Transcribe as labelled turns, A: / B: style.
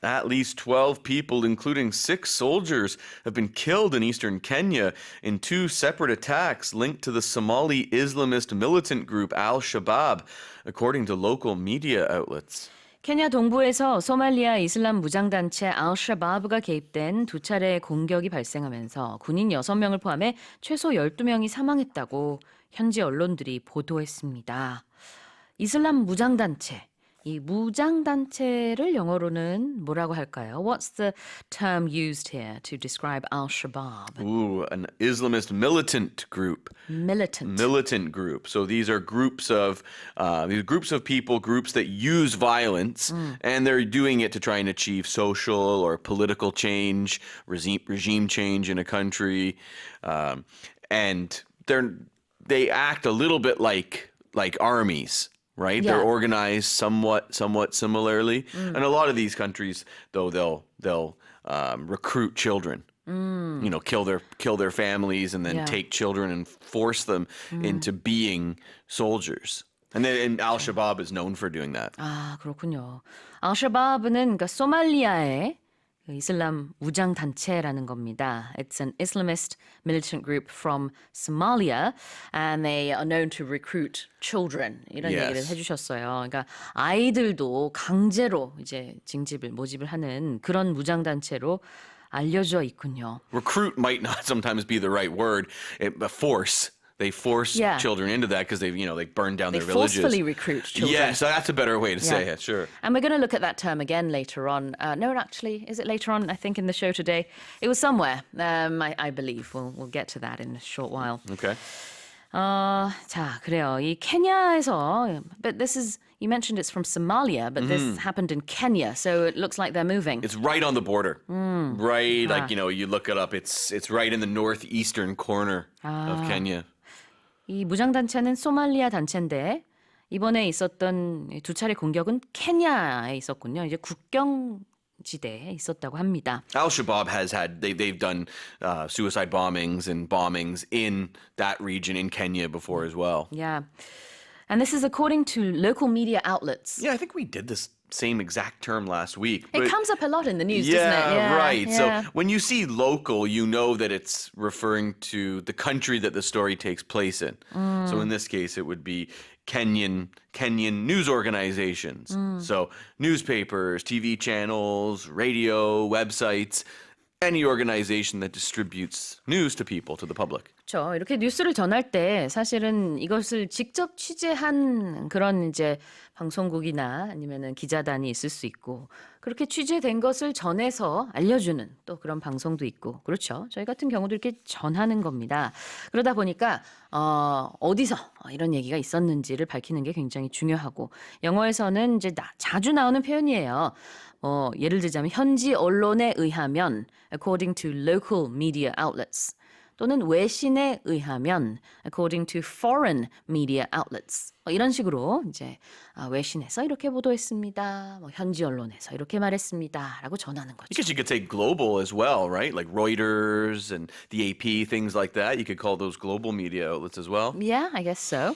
A: At least 12 people, including 6 soldiers, have been killed in eastern Kenya in 2 separate attacks linked to the Somali Islamist militant group al-Shabaab, according to local media outlets.
B: 케냐 동부에서 소말리아 이슬람 무장단체 알샤바브가 개입된 2차례 공격이 발생하면서 군인 6명을 포함해 최소 12명이 사망했다고 현지 언론들이 보도했습니다. 이슬람 무장단체, 이 무장단체를 영어로는 뭐라고 할까요? What's the term used here to describe al-Shabaab?
A: Ooh, an Islamist militant group. Militant group. So these are groups of people, groups that use violence, and they're doing it to try and achieve social or political change, regime change in a country, and they act a little bit like armies. Right,
B: Yeah.
A: they're organized somewhat similarly, and a lot of these countries, though, they'll recruit children. You know, kill their families and then
B: Yeah.
A: take children and force them into being soldiers. And al-Shabaab is known for doing that.
B: 아, 그렇군요. 알샤바브는 그러니까 소말리아의 그 이슬람 무장 단체라는 겁니다. It's an Islamist militant group from Somalia, and they are known to recruit children. 이런
A: Yes.
B: 얘기를 해주셨어요. 그러니까 아이들도 강제로 이제 모집을 하는 그런 무장 단체로 알려져 있군요.
A: Recruit might not sometimes be the right word, but force. They force
B: Yeah.
A: children into that because they burned down
B: They
A: their villages.
B: forcefully recruit children.
A: Yes, that's a better way to say
B: Yeah.
A: it. Sure.
B: And we're going to look at that term again later on. No, actually, is it later on? I think in the show today. It was somewhere, I believe. We'll get to that in a short while.
A: Okay.
B: 자, 그래요. 이 케냐에서, but this is, you mentioned it's from Somalia, but this happened in Kenya, so it looks like they're moving.
A: It's right on the border. Right, like, you look it up. It's right in the northeastern corner of Kenya.
B: 이 무장단체는 소말리아 단체인데 이번에 있었던 2차례 공격은 케냐에 있었군요. 이제 국경지대에 있었다고 합니다.
A: Al-Shabaab they've done suicide bombings and bombings in that region in Kenya before as well.
B: Yeah. And this is according to local media outlets.
A: Yeah, I think we did this same exact term last week.
B: It comes up a lot in the news,
A: yeah,
B: doesn't it? Yeah,
A: right.
B: yeah.
A: So when you see local, you know that it's referring to the country that the story takes place in. So in this case, it would be Kenyan news organizations. So newspapers, TV channels, radio, websites, any organization that distributes news to people, to the public.
B: 그렇죠. 이렇게 뉴스를 전할 때 사실은 이것을 직접 취재한 그런 이제 방송국이나 아니면은 기자단이 있을 수 있고 그렇게 취재된 것을 전해서 알려주는 또 그런 방송도 있고 그렇죠. 저희 같은 경우도 이렇게 전하는 겁니다. 그러다 보니까 어디서 이런 얘기가 있었는지를 밝히는 게 굉장히 중요하고 영어에서는 이제 자주 나오는 표현이에요. 예를 들자면 현지 언론에 의하면 according to local media outlets 또는 외신에 의하면 according to foreign media outlets 이런 식으로 이제 외신에서 이렇게 보도했습니다. 현지 언론에서 이렇게 말했습니다라고 전하는 거죠.
A: Because you could say global as well, right? Like Reuters and the AP, things like that. You could call those global media outlets as well.
B: Yeah, I guess so.